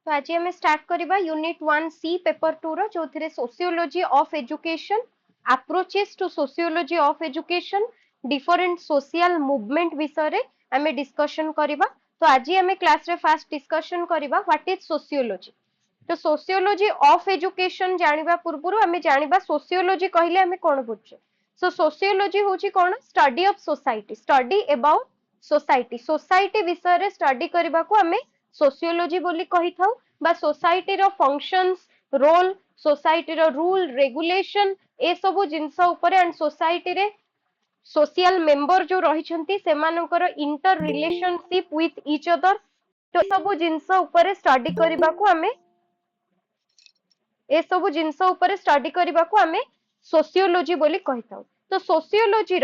तो आज हमें स्टार्ट करवा यूनिट 1C पेपर 2 रो जो थिरे sociology of education, approaches to sociology of education, different social movement विषय रे हमें डिस्कशन करवा। तो आज हमें क्लास रे फास्ट डिस्कशन करवा व्हाट इज सोशियोलॉजी। तो सोशियोलॉजी ऑफ एजुकेशन जानिबा पूर्वरु हमें जानिबा सोशियोलॉजी कहले हमें कोन बुझे। सो सोशियोलॉजी होची कोन? Study of society, study about society, society विषय रे स्टडी करबा को हमें सोशियोलॉजी बोली कहि थाउ। बा सोसाइटी रो फंक्शंस, रोल, सोसाइटी रो रूल रेगुलेशन ए सब जिंस ऊपर एंड सोसाइटी रे सोशल मेंबर जो रही सेमानकर inter relationship with each other, तो सब जिंस ऊपर स्टडी करबा को हमें ए सब जिंस ऊपर स्टडी करबा को हमें सोशियोलॉजी बोली कहि थाउ। तो सोशियोलॉजी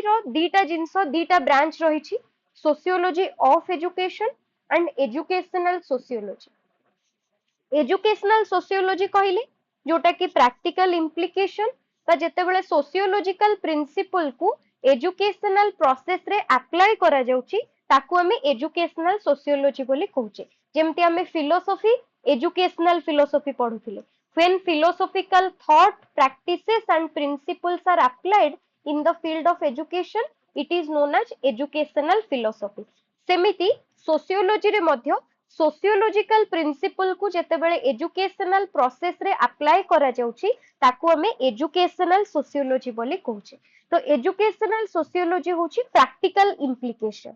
रो दीटा जिंस दीटा ब्रांच रही, sociology of education and educational sociology. Educational sociology कहले जोटा कि प्रैक्टिकल इम्प्लिकेशन बा जेतेबेले सोशियोलॉजिकल प्रिंसिपल को एजुकेशनल प्रोसेस रे अप्लाई करा जाउची ताकू हमें एजुकेशनल सोशियोलॉजी बोली कहूचे। जेमति हमें फिलोसॉफी, एजुकेशनल फिलोसॉफी पढुथिले। When philosophical thought, practices and principles are applied in the field of education, it is known as educational philosophy. सेमिति सोशियोलॉजी रे मध्य सोशियोलॉजिकल प्रिंसिपल को जेतेबेले एजुकेशनल प्रोसेस रे अप्लाई करा जाउची ताकू हमें एजुकेशनल सोशियोलॉजी बोली कहूचे। तो एजुकेशनल सोशियोलॉजी होची प्रैक्टिकल इम्प्लिकेशन,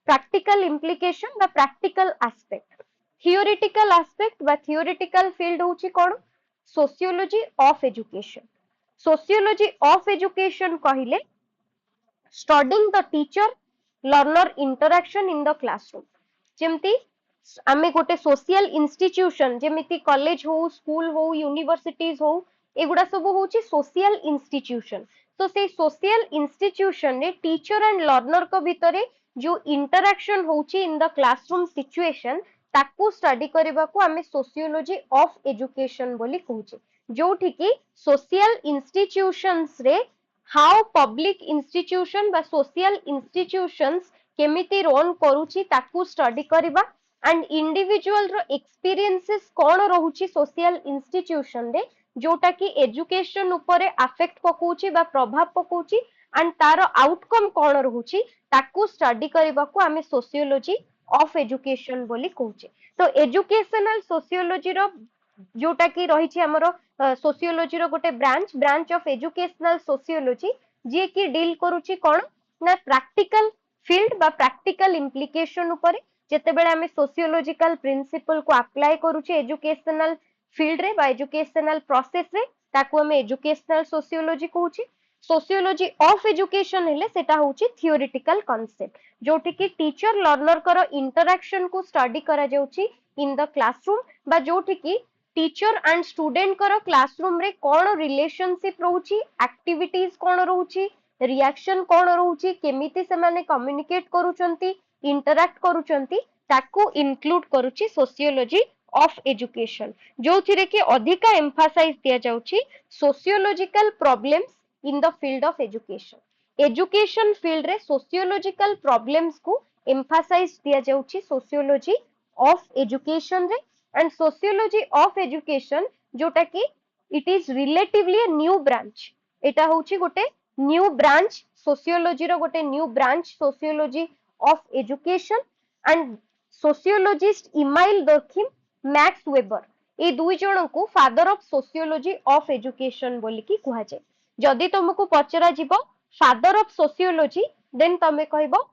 प्रैक्टिकल इम्प्लिकेशन बा प्रैक्टिकल एस्पेक्ट। थियोरेटिकल एस्पेक्ट बा थियोरेटिकल फील्ड होची कोन? Sociology of education. Sociology of education कहिले studying the teacher learner interaction in the classroom. जेमती आमे गोटे सोशल इंस्टीट्यूशन जेमिति कॉलेज हो, स्कूल हो, यूनिवर्सिटीज हो, एगुडा सब होची सोशल इंस्टीट्यूशन। तो से सोशल इंस्टीट्यूशन ने टीचर एंड लर्नर को भितरे जो इंटरैक्शन होची इन द क्लासरूम सिचुएशन ताकू स्टडी करबा को हमें सोशियोलॉजी ऑफ एजुकेशन बोली कहूचे। जोठी की सोशल इंस्टीट्यूशंस रे हाउ पब्लिक इंस्टीट्यूशन बा सोशल इंस्टीट्यूशंस केमिति रोल करूची ताकू स्टडी करबा एंड इंडिविजुअल रो एक्सपीरियंसेस कौन रहुची सोशल इंस्टीट्यूशन रे जोटा की एजुकेशन ऊपर अफेक्ट पकोची बा प्रभाव पकोची एंड तार आउटकम कौन रहुची ताकू स्टडी करबा को हमें सोशियोलॉजी ऑफ एजुकेशन बोली कहूचे। तो एजुकेशनल सोशियोलॉजी रो जोटा की रही हमर सोशियोलॉजी रो गोटे ब्रांच ऑफ एजुकेशनल सोशियोलॉजी जे की डील करूची कोन ना प्रैक्टिकल फील्ड बा प्रैक्टिकल इम्प्लिकेशन ऊपर जेतेबेले हमें सोशियोलॉजिकल प्रिंसिपल को अप्लाई करूची एजुकेशनल फील्ड रे बा एजुकेशनल प्रोसेस रे ताकू हमें एजुकेशनल सोशियोलॉजी कहूची। सोशियोलॉजी ऑफ एजुकेशन हेले सेटा होची थियोरेटिकल कांसेप्ट जोठी की टीचर लर्नर करो इंटरैक्शन को स्टडी करा जाउची इन द क्लासरूम बा जोठी की टीचर एंड स्टूडेंट करो क्लासरूम रे कोन रिलेशनशिप रहउची, एक्टिविटीज कोन रहउची, रिएक्शन कोन रहउची, केमिति से माने कम्युनिकेट करूचंती, इंटरैक्ट करूचंती ताकू इंक्लूड करूची सोशियोलॉजी ऑफ एजुकेशन। जो थिरे कि अधिका एम्फासाइज दिया जाउची sociological problems in the field of education. Education field रे सोशियोलॉजिकल प्रॉब्लम्स को एम्फासाइज दिया जाउची सोशियोलॉजी ऑफ एजुकेशन रे एंड सोशियोलॉजी ऑफ एजुकेशन जोटा कि it is relatively a new branch. एटा होची गोटे न्यू ब्रांच सोशियोलॉजी रो गोटे new branch sociology of education and sociologist Emile Durkheim, Max Weber ए दुई जन को father of sociology of education बोली की कहा जाए। जदि तुमको पचरा जीवो फादर ऑफ सोशियोलॉजी देन तमे कहबो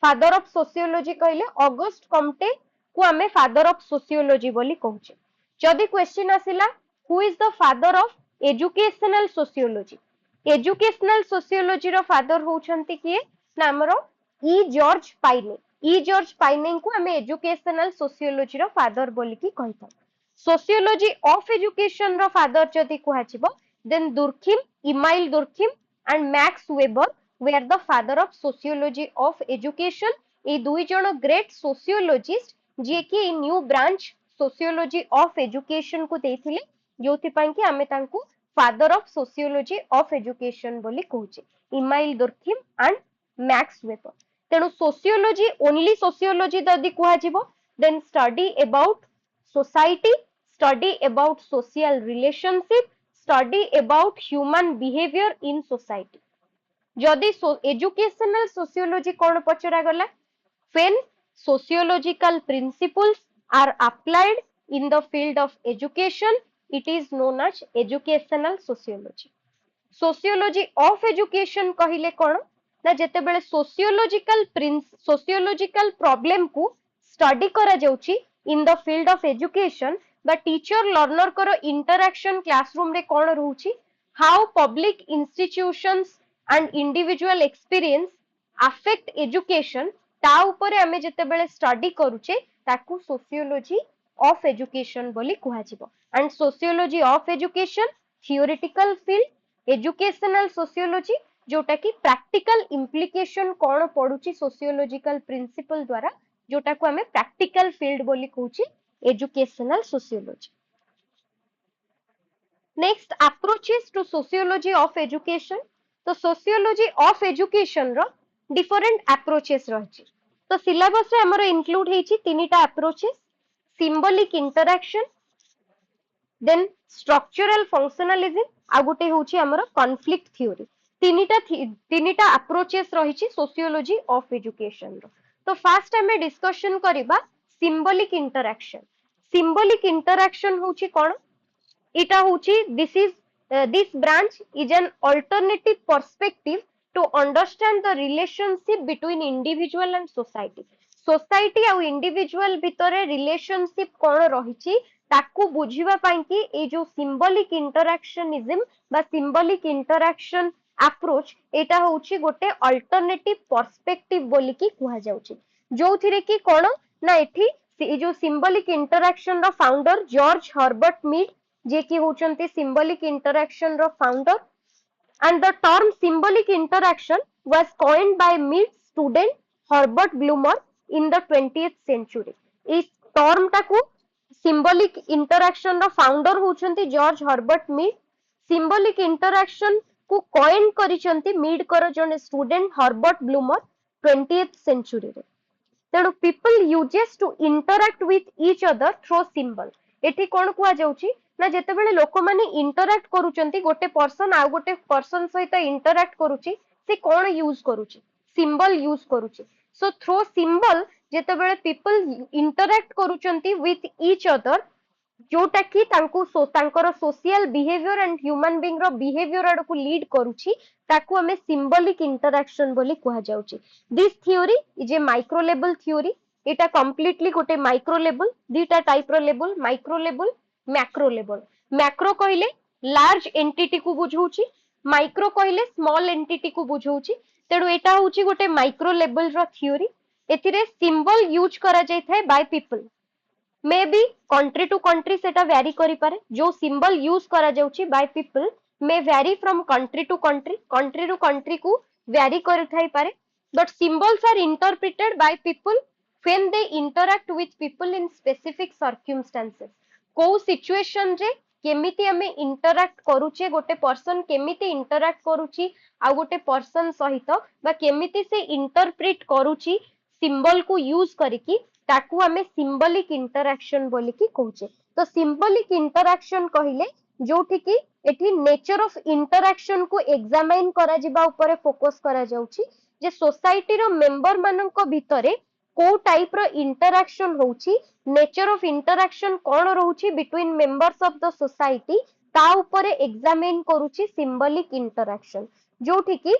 फादर ऑफ सोशियोलॉजी कहले ऑगस्ट कॉम्टे को हमें फादर ऑफ सोशियोलॉजी बोली कहूचे। जदि क्वेश्चन आसिला who is the father of educational sociology, educational sociology रो फादर होउछंती किए ना हमरो ई जॉर्ज पाइने। ई जॉर्ज पाइने को हमें एजुकेशनल सोशियोलॉजी रो फादर बोली की कहता। सोशियोलॉजी ऑफ एजुकेशन रो फादर जदि कहजिबो then Durkheim, Emile Durkheim and Max Weber were the father of sociology of education। ए दुई जण ग्रेट सोशियोलॉजिस्ट जे कि new branch sociology of education को देथिले जोथि पई कि हमें तांको father of sociology of education बोली कहूचे, Emile Durkheim and Max Weber. तेणु सोशियोलॉजी ओनली सोशियोलॉजी जदि कहजिबो then study about society, study about social relationship, study about human behavior in society. जदि educational sociology कौन पचरा गला? When sociological principles are applied in the field of education, it is known as educational sociology. Sociology of education कहिले कौन? ना जेतेबेले sociological problem को study करा जाउची in the field of education, बा teacher learner करो interaction classroom रे कौन रहूची? How public institutions and individual experience affect education, ता उपरे आमे जेतेबेले study करूचे ताकू sociology of education बोली कुहाजिबो. And sociology of education theoretical field, educational sociology जोटा कि प्रैक्टिकल इम्प्लिकेशन कौन पड़ुची सोशियोलॉजिकल प्रिंसिपल द्वारा, जोटा को हमें प्रैक्टिकल फील्ड बोली कहूची educational sociology. Next approaches to sociology of education. तो सोशियोलॉजी ऑफ एजुकेशन रो डिफरेंट अप्रोचेस रही. तो सिलेबस रे हमर इंक्लूड हेची तीनटा approaches, symbolic interaction, then structural functionalism, आ गोटे होची हमर कॉन्फ्लिक्ट थ्योरी. तीनिटा अप्रोचेस रही सोशियोलॉजी ऑफ एजुकेशन रो. तो फास्ट हमें डिस्कशन करिबा सिंबॉलिक इंटरैक्शन. सिंबॉलिक इंटरैक्शन होची कोन? इटा होची this branch is an alternative perspective to understand the relationship between individual and society. Society आउ इंडिविजुअल भितरे रिलेशनशिप कौन रही ताकू बुझिबा पाई कि ए जो सिंबॉलिक इंटरैक्शनिज्म बा सिंबॉलिक इंटरैक्शन अप्रोच एटा होची गोटे अल्टरनेटिव पर्सपेक्टिव बोली की कुहा जाउची, जोथिरे कि कोन ना एठी ए जो सिंबॉलिक इंटरैक्शन रो फाउंडर जॉर्ज हर्बर्ट मीड, जे कि होचंती सिंबॉलिक इंटरैक्शन रो founder, and the term symbolic interaction was coined by Mead's student Herbert Blumer in the 20th century. इस टर्म टाकू सिंबॉलिक इंटरैक्शन रो फाउंडर होचंती George Herbert Mead. Symbolic interaction को coin करिसंती मीड कर जने student Herbert Blumer 20th century रे. तेणु people uses to interact with each other through symbol. एठी कोन कुआ जाउची ना जेतेबेले लोक माने इंटरैक्ट करूचंती, गोटे पर्सन आ गोटे पर्सन सहित इंटरैक्ट करूची, से कोन यूज करूची? सिंबल यूज करूची. सो थ्रू सिंबल जेतेबेले पीपल इंटरैक्ट करूचंती विथ ईच अदर, जोटा कि तांको तांकर social behaviour and human being रो बिहेवियर आडकू लीड करूची, ताकू हमें सिंबॉलिक इंटरैक्शन बोली कुहा जाउची. This theory is a micro level theory. एटा कंप्लीटली गोटे माइक्रो लेवल, दीटा टाइप रो level, micro level, macro level. Macro कहले लार्ज एंटिटी को बुझाउची, माइक्रो कहले स्मॉल एंटिटी को बुझाउची. तेणु एटा होची गोटे माइक्रो लेवल रो थ्योरी. एथिरे सिंबल यूज करा जाय थाए by people. May be country to country सेटा वैरी करि पारे. जो सिंबल यूज करा जाउची by people may vary from country to country को वैरी करि थाई पारे. But symbols are interpreted by people when they interact with people in specific circumstances. को सिचुएशन रे केमिति हमें इंटरैक्ट करूचे, गोटे पर्सन केमिति इंटरैक्ट करूची आ गोटे पर्सन सहित, बा केमिति से इंटरप्रेट करूची सिंबल को यूज करिकी, ताकू हमें सिंबॉलिक इंटरैक्शन बोली की कहूचे. तो सिंबॉलिक इंटरैक्शन कहिले जोठी की एठी नेचर ऑफ इंटरैक्शन को एग्जामाइन करा जिबा ऊपर फोकस करा जाउची, जे सोसाइटी रो मेंबर मानक भितरे को टाइप रो इंटरैक्शन होउची, नेचर ऑफ इंटरैक्शन कौन रहउची between members of the society, ता ऊपर एग्जामिन करूची सिंबॉलिक इंटरैक्शन, जोठी की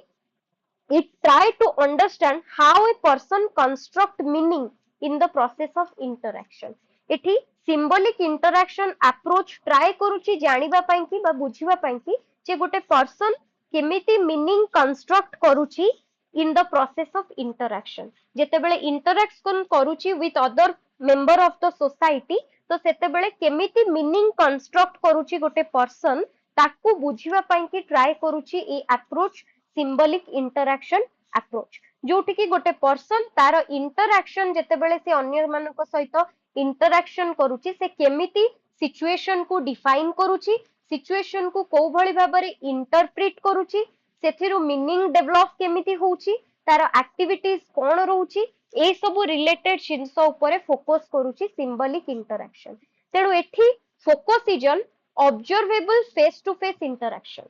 it try to understand how a person construct meaning in the process of interaction. एठी symbolic interaction approach try करूची जानिबा पाई कि बा बुझिबा पाई कि जे गोटे पर्सन केमिति मीनिंग कंस्ट्रक्ट करूची in the process of interaction. जेतेबेले इंटरैक्शन करूची with other member of the society, तो सेतेबेले केमिति मीनिंग कंस्ट्रक्ट करूची गोटे पर्सन, ताकू बुझिबा पाई कि ट्राई करूची ए अप्रोच सिंबॉलिक इंटरैक्शन अप्रोच, जोठी कि गोटे पर्सन तार इंटरैक्शन जेतेबेले से अन्य मानक सहित इंटरैक्शन करूची, से केमिति सिचुएशन को डिफाइन करूची, सिचुएशन को को भली भाबरे इंटरप्रेट करूची, सेथिरु मीनिंग डेवलप केमिति होउची, तार एक्टिविटीज कोन रहउची, ए सब रिलेटेड जिंस ऊपर फोकस करूची सिंबॉलिक इंटरैक्शन. तेणु एठी focus is on observable face to face interaction.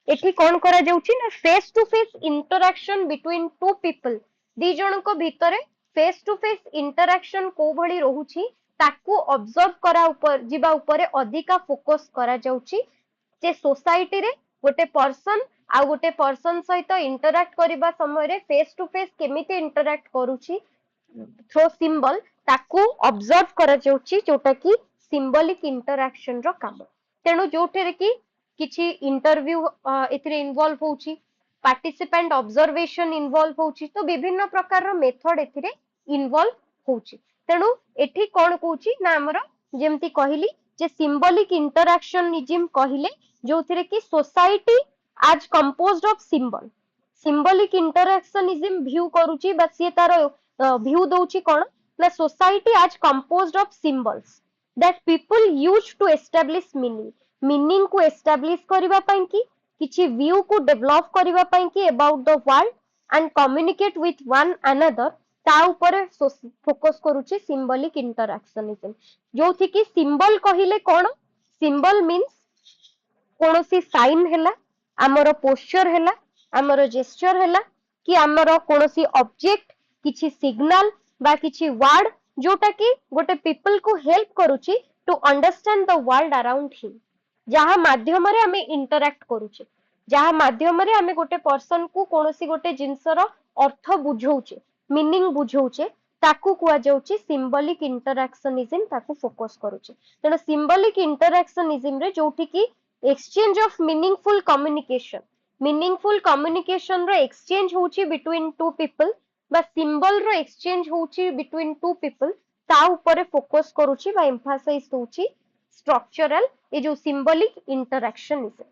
एठी कौन करा जाउची ना face to face interaction between two people, दी जनक भितरे फेस टू फेस इंटरैक्शन को भली रहुची ताकू ऑब्जर्व करा ऊपर जिबा ऊपर अधिका फोकस करा जाउची जे सोसाइटी रे गोटे पर्सन आ गोटे पर्सन सहित इंटरैक्ट करबा समय रे फेस टू फेस केमिति इंटरैक्ट करूची थ्रो सिंबल ताकू ऑब्जर्व करा जाउची जोटा कि सिंबलिक इंटरैक्शन रो काम। तेणु जोठे कि किछि इंटरव्यू एथिरे इन्वॉल्व होउची, पार्टिसिपेंट ऑब्जर्वेशन इन्वॉल्व होउची, तो विभिन्न प्रकार रो मेथड एथिरे इन्वॉल्व होउची। तेणु एठी कोन कहूची ना हमर जेमति कहिली जे सिंबलिक इंटरैक्शनिज्म कहिले जोथिरे कि सोसाइटी आज composed of symbol. Symbolic interactionism view करूची बा से तार व्यू दउची कोन ना सोसाइटी आज composed of symbols that people use to establish meaning को एस्टैब्लिश करबा पई कि किछि व्यू को डेवलप करबा पई कि about the world and communicate with one another ता ऊपर फोकस करूची सिंबलिक इंटरैक्शनिज्म। जोथि कि सिंबल कहिले कोन सिंबल मीन्स कोनोसी साइन हैला, आमर पोस्चर हैला, आमर जेस्चर हैला कि आमर कोनोसी ऑब्जेक्ट किछि सिग्नल बा किछि वर्ड जोटा कि गोटे पीपल को हेल्प करूची to understand the world around him, जहा माध्यम रे हमें इंटरैक्ट करूचे, जहा माध्यम रे हमें गोटे पर्सन को कोनोसी गोटे जिंसर अर्थ बुझौचे, मीनिंग बुझौचे, ताकू कुआ जाउची सिंबलिक इंटरैक्शनिज्म ताकू फोकस करूचे। तेणु सिंबलिक इंटरैक्शनिज्म रे जोठी कि एक्सचेंज ऑफ मीनिंगफुल कम्युनिकेशन रो एक्सचेंज होची बिटवीन टू पीपल बा सिंबल रो एक्सचेंज होची बिटवीन टू पीपल ता ऊपर फोकस करूची बा एम्फासाइज होची स्ट्रक्चरल ये जो symbolic interactionism.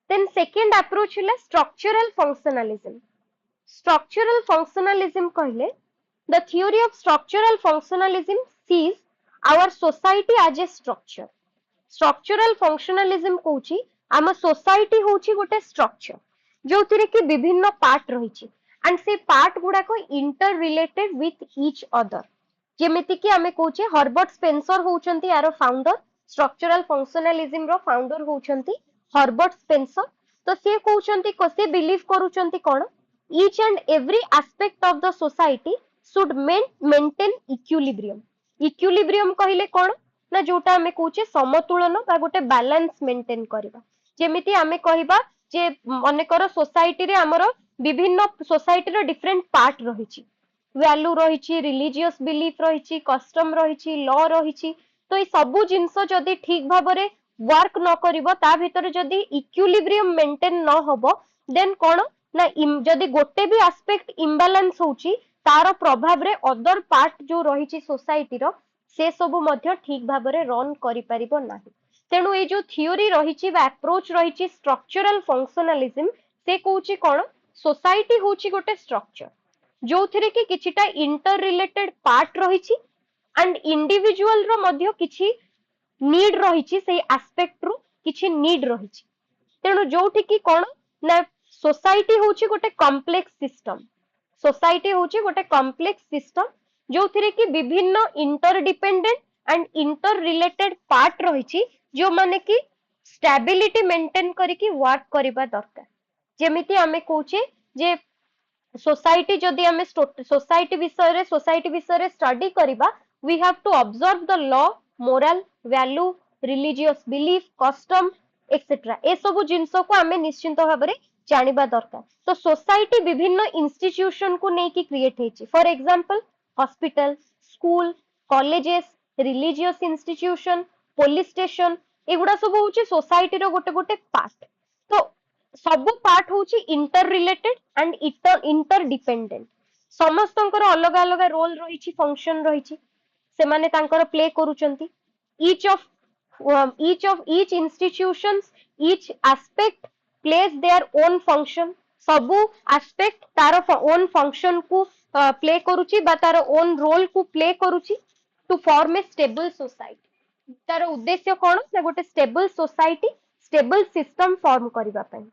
Then second approach है स्ट्रक्चरल फंक्शनलिज्म। स्ट्रक्चरल फंक्शनलिज्म कहले the theory of structural functionalism sees our society as a structure. Structural functionalism कहूची आम सोसाइटी होची गोटे स्ट्रक्चर जोथिरे कि विभिन्न पार्ट रहिछि एंड से पार्ट गुडा को inter related with each other. जेमिति कि आमे कहूचे हर्बर्ट स्पेंसर होउचंती यार फाउंडर, स्ट्रक्चरल फंक्शनलिज्म रो फाउंडर होउचंती हर्बर्ट स्पेंसर। तो से कहउचंती को से बिलीव करूचंती कोन each and every aspect of the society should maintain equilibrium. Equilibrium कहिले कोन ना जोटा आमे कहूचे समतुलन बा गोटे बैलेंस मेंटेन करबा। जेमिति आमे कहबा जे अनेकर सोसाइटी रे हमर विभिन्न सोसाइटी रो डिफरेंट पार्ट रहिछि, वैल्यू रहिछि, रिलीजियस बिलीफ रहिछि, कस्टम रहिछि, लॉ रहिछि। तो ये सबु जिंस जदि ठीक भाबरे वर्क न करिवो ता भितर जदि इक्विलिब्रियम मेंटेन न होबो देन कोन ना जदि गोटे भी एस्पेक्ट इम्बैलेंस होउची तार प्रभाव रे अदर पार्ट जो रहिछि सोसाइटी रो से सबु मध्य ठीक भाबरे रन करि परिबो नाही। तेणु ये जो थियोरी रहिछि बा अप्रोच रहिछि स्ट्रक्चरल फंक्शनलिज्म से कहूची कोन सोसाइटी होउची गोटे स्ट्रक्चर जो थिरे कि किछिटा इंटर रिलेटेड पार्ट रहिछि एंड इंडिविजुअल रो मध्य किछि नीड रहिछि से एस्पेक्ट रो किछि नीड रहिछि। तेणु जोठी कि कोन ना सोसाइटी होउची गोटे कॉम्प्लेक्स सिस्टम। सोसाइटी होउची गोटे कॉम्प्लेक्स सिस्टम जो थिरे कि विभिन्न interdependent and interrelated part रहिछि जो माने कि स्टेबिलिटी मेंटेन करिकि वर्क करिबा दरकार। जेमिति आमे कहूचे जे सोसाइटी जदि आमे सोसाइटी विषय रे स्टडी करिबा we have to observe the law, moral, value, religious belief, custom etcetera. ए सबु जिंस को आमे निश्चिंत भाबरे जानिबा दरकार। तो सोसाइटी विभिन्न इंस्टीट्यूशन को नै कि क्रिएट हेछि। For example hospital, school, colleges, religious institution, police station एगुडा सब होछि सोसाइटी रो गोटे गोटे पार्ट। तो सबु पार्ट होछि interrelated and interdependent. समस्तंकर अलग अलग रोल रहिछि, फंक्शन रहिछि, से माने तांकर प्ले करूचंती। each institutions, each aspect plays their own function। सबु एस्पेक्ट तार ओन फंक्शन को प्ले करूची बा तार ओन रोल को प्ले करूची to form a stable society. तार उद्देश्य कोन ना गोटे stable society, stable system form करबा पई।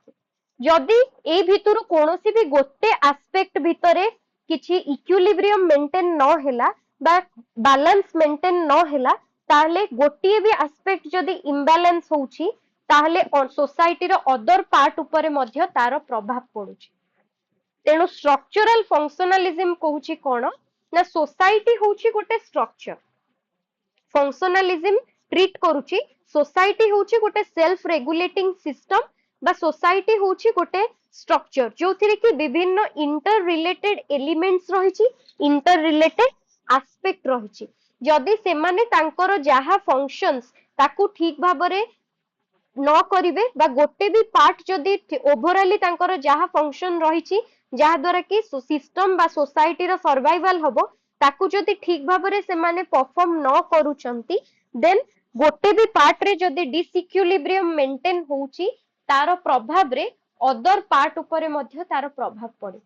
जदि ए भितरु कोनोसी भी गोटे एस्पेक्ट भितरे किछि इक्विलिब्रियम मेंटेन न हैला बा बैलेंस मेंटेन न हैला ताहले गोटिए भी एस्पेक्ट जदि इम्बैलेंस होउछि ताहले सोसाइटी रो अदर पार्ट ऊपर मध्य तार प्रभाव पड़ुछि। तेणु स्ट्रक्चरल फंक्शनलिज्म कहूछि कोन ना सोसाइटी होउछि गोटे स्ट्रक्चर फंक्शनलिज्म ट्रीट करूची सोसाइटी होउची गोटे सेल्फ रेगुलेटिंग सिस्टम बा सोसाइटी होउची गोटे स्ट्रक्चर जो थिरे कि विभिन्न इंटर रिलेटेड एलिमेंट्स रहिची इंटर रिलेटेड एस्पेक्ट रहिची जदि से माने तांकर जहा फंक्शंस ताकू ठीक भाबरे न करिवे बा गोटे भी पार्ट जदि ओवरऑली तांकर जहा फंक्शन रहिची जहा द्वारा कि सिस्टम बा सोसाइटी रो सर्वाइवल हबो ताकू जदि ठीक भाबरे से माने परफॉर्म न करूचंती देन गोटे भी पार्ट रे जदि डिसइक्विलिब्रियम मेंटेन होउची तार प्रभाव रे अदर पार्ट ऊपर मध्य तार प्रभाव पड़े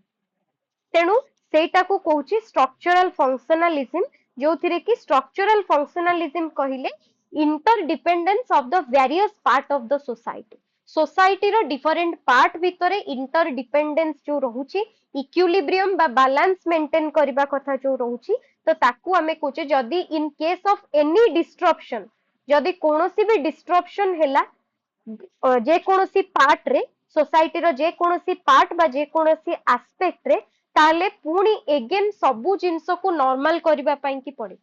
तेणु सेटाकू कहूची स्ट्रक्चरल फंक्शनलिज्म जो थिरे कि स्ट्रक्चरल फंक्शनलिज्म कहिले interdependence of the various part of the society society रो डिफरेंट पार्ट भितरे इंटरडिपेंडेंस जो रहुची इक्विलिब्रियम बा बैलेंस मेंटेन करबा कथा जो रहुची तो ताकू हमें कहूचे जदि in case of any disruption जदि कोनोसी भी डिस्ट्रप्शन हैला जे कोनोसी पार्ट रे सोसाइटी रो जे कोनोसी पार्ट बा जे कोनोसी एस्पेक्ट रे ताले पुणी एगेन सबु जिंस को नॉर्मल करबा पई की पड़े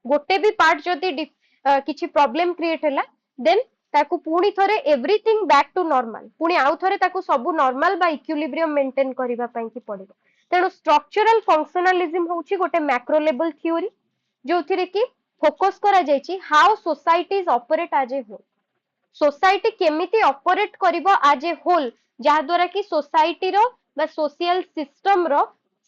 गोटे भी पार्ट जदि किछि प्रॉब्लम क्रिएट हैला देन ताकू पुणी थरे एवरीथिंग बैक टू नॉर्मल पुणी आउ थरे ताकू सबु नॉर्मल बा इक्विलिब्रियम मेंटेन करबा पई की पड़िबो तेणु स्ट्रक्चरल फंक्शनलिज्म होउची गोटे मैक्रो लेवल थ्योरी जो थिरे कि फोकस करा जायछि how societies operate as a whole society केमिति ऑपरेट करिवो एज ए होल जहा द्वारा कि सोसाइटी रो बा सोशल सिस्टम रो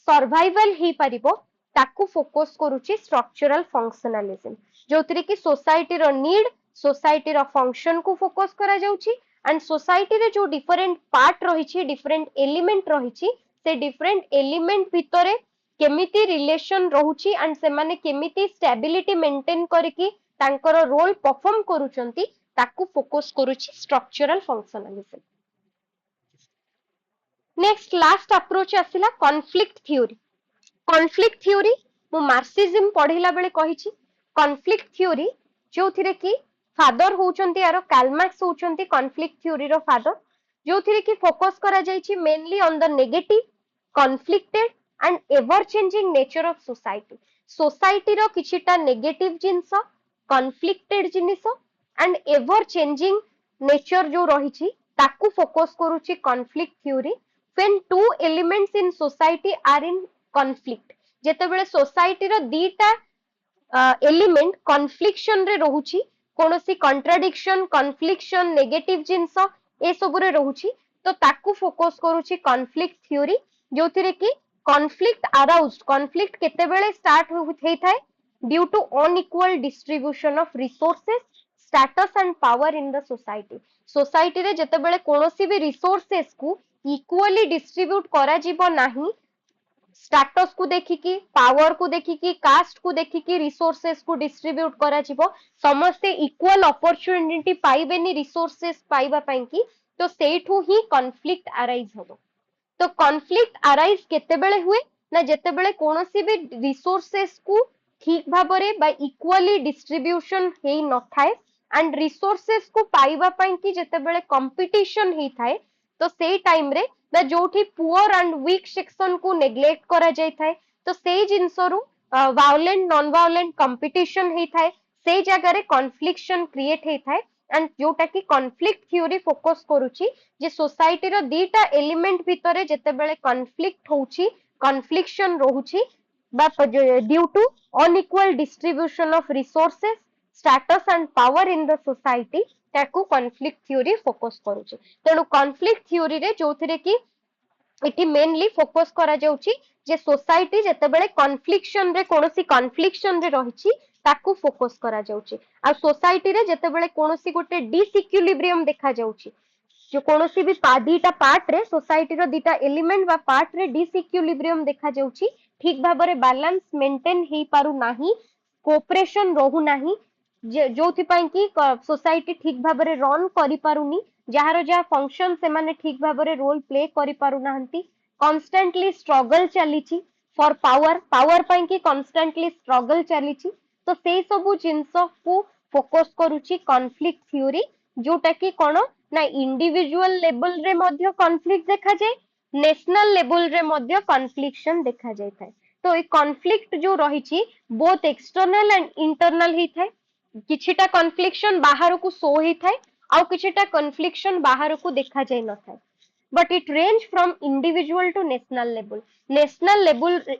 सर्वाइवल ही परिबो ताकू फोकस करूची स्ट्रक्चरल फंक्शनलिज्म जो थिरे कि सोसाइटी रो नीड सोसाइटी रो फंक्शन को फोकस करा जाउची एंड सोसाइटी रे जो डिफरेंट पार्ट रहिछि डिफरेंट एलिमेंट रहिछि से डिफरेंट एलिमेंट भितरे केमिति रिलेशन रहुछि एंड से माने केमिति स्टेबिलिटी मेंटेन करिकि तांकर रोल परफॉर्म करूचंती ताकू फोकस करूची structural functionalism next last approach आसिला कॉन्फ्लिक्ट थ्योरी मु मार्क्सिज्म पढिला बेले कहिछि कॉन्फ्लिक्ट थ्योरी जो थिरे कि फादर होउचंती यारो कार्ल मार्क्स होउचंती कॉन्फ्लिक्ट थ्योरी रो फादर जो थिरे कि फोकस करा जायछि mainly on the negative conflicted and ever changing nature of society रो किछिटा नेगेटिव जिंस कॉन्फ्लिक्टेड जिनिस एंड एवर चेंजिंग नेचर जो रहिछि ताकू फोकस करूछि conflict theory when two elements in society are in conflict जेतेबेले सोसाइटी रो दीटा एलिमेंट कॉन्फ्लिक्शन रे रहुछि कोनोसी कॉन्ट्राडिक्शन कॉन्फ्लिक्शन नेगेटिव जिंस ए सब रे रहुछि तो ताकू फोकस करूछि कॉन्फ्लिक्ट थ्योरी जोथिरे कि कॉन्फ्लिक्ट अराउज्ड कॉन्फ्लिक्ट केतेबेले स्टार्ट होई थाए due to unequal distribution of resources status and power in the society रे जेतेबेले कोनोसी भी रिसोर्सेस को इक्वली डिस्ट्रीब्यूट करा जीवो नाही स्टेटस को देखिकी पावर को देखिकी कास्ट को देखिकी रिसोर्सेस को डिस्ट्रीब्यूट करा जीवो समस्ते इक्वल अपॉर्चुनिटी पाइबेनी रिसोर्सेस पाइबा पई की तो सेठू ही कॉन्फ्लिक्ट अराइज होबो तो कॉन्फ्लिक्ट अराइज केतेबेले हुए ना जेतेबेले कोनोसी भी रिसोर्सेस को ठीक भाबरे बा इक्वली डिस्ट्रीब्यूशन हेई न थाए एंड रिसोर्सेस को पाइबा पई की जेतेबेले कंपटीशन हेई थाए तो से टाइम रे बा जोठी पुअर एंड वीक सेक्शन को नेग्लेक्ट करा जाय थाए तो से जिंसरु वायलेंट नॉन वायलेंट कंपटीशन हेई थाए से जगह रे कॉन्फ्लिक्शन क्रिएट हेई थाए एंड जोटा कि कॉन्फ्लिक्ट थ्योरी फोकस करूची जे सोसाइटी रो दीटा एलिमेंट भितरे जेतेबेले कॉन्फ्लिक्ट होउची कॉन्फ्लिक्शन रहुची बा due to unequal distribution of resources status and power in the society ताकू कॉन्फ्लिक्ट थ्योरी फोकस करूची तेणु कॉन्फ्लिक्ट थ्योरी रे जोथिरे कि इटी मेनली फोकस करा जाउची जे सोसाइटी जेतेबेले कॉन्फ्लिक्शन रे कोनोसी कॉन्फ्लिक्शन रे रहिची ताकू फोकस करा जाउची आ सोसाइटी रे जेतेबेले कोनोसी गोटे डिसइक्विलिब्रियम देखा जाउची जो कोनोसी भी दीटा पार्ट रे सोसाइटी रो दीटा एलिमेंट बा पार्ट रे डिसइक्विलिब्रियम देखा जाउची ठीक भाबरे बैलेंस मेंटेन हेई पारु नाही कोऑपरेशन रहू नाही जोथि पई कि सोसाइटी ठीक भाबरे रन करि पारुनी जहार जहा फंक्शन से माने ठीक भाबरे रोल प्ले करि पारु नाहंती कांस्टेंटली स्ट्रगल चलीची फॉर पावर पावर पाई कि कॉन्स्टेंटली स्ट्रगल चली तो से सब जिनस को फोकस करुची कॉन्फ्लिक्ट थ्योरी जोटा कि कौन ना इंडिविजुअल लेवल रे मध्य कॉन्फ्लिक्ट देखा जाए नेशनल लेवल रे मध्य कॉन्फ्लिक्शन देखा जाए तो ये कॉन्फ्लिक्ट जो रही बोथ एक्सटर्नल एंड इंटरनल ही थाए किछिटा कॉन्फ्लिक्शन बाहर को शो ही थाए आउ किछिटा कॉन्फ्लिक्शन बाहर को देखा जाए न थाए but it range from individual to national level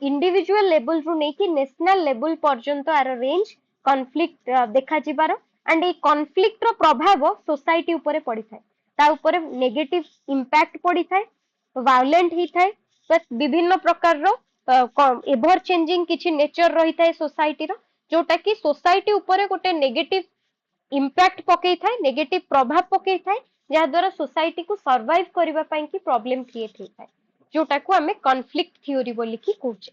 individual level ରୁ ନେଇକି national level ପର୍ଯ୍ୟନ୍ତ ଆର range conflict ଦେଖା ଯିବାର and ଏଇ conflict ର ପ୍ରଭାବ society ଉପରେ ପଡିଥାଏ ତା ଉପରେ negative impact ପଡିଥାଏ violent ହେଇଥାଏ ତ ବିଭିନ୍ନ ପ୍ରକାରର ever changing କିଛି nature ରହିଥାଏ society ର ଯୋଉଟା କି society ଉପରେ ଗୋଟେ negative इम्पैक्ट पकई थाए नेगेटिव प्रभाव पकई थाए जहाँ द्वारा सोसाइटी को सर्वाइव करबा पई की प्रॉब्लम क्रिएट होता है जोटा को हमें कॉन्फ्लिक्ट थ्योरी बोली की कहूचे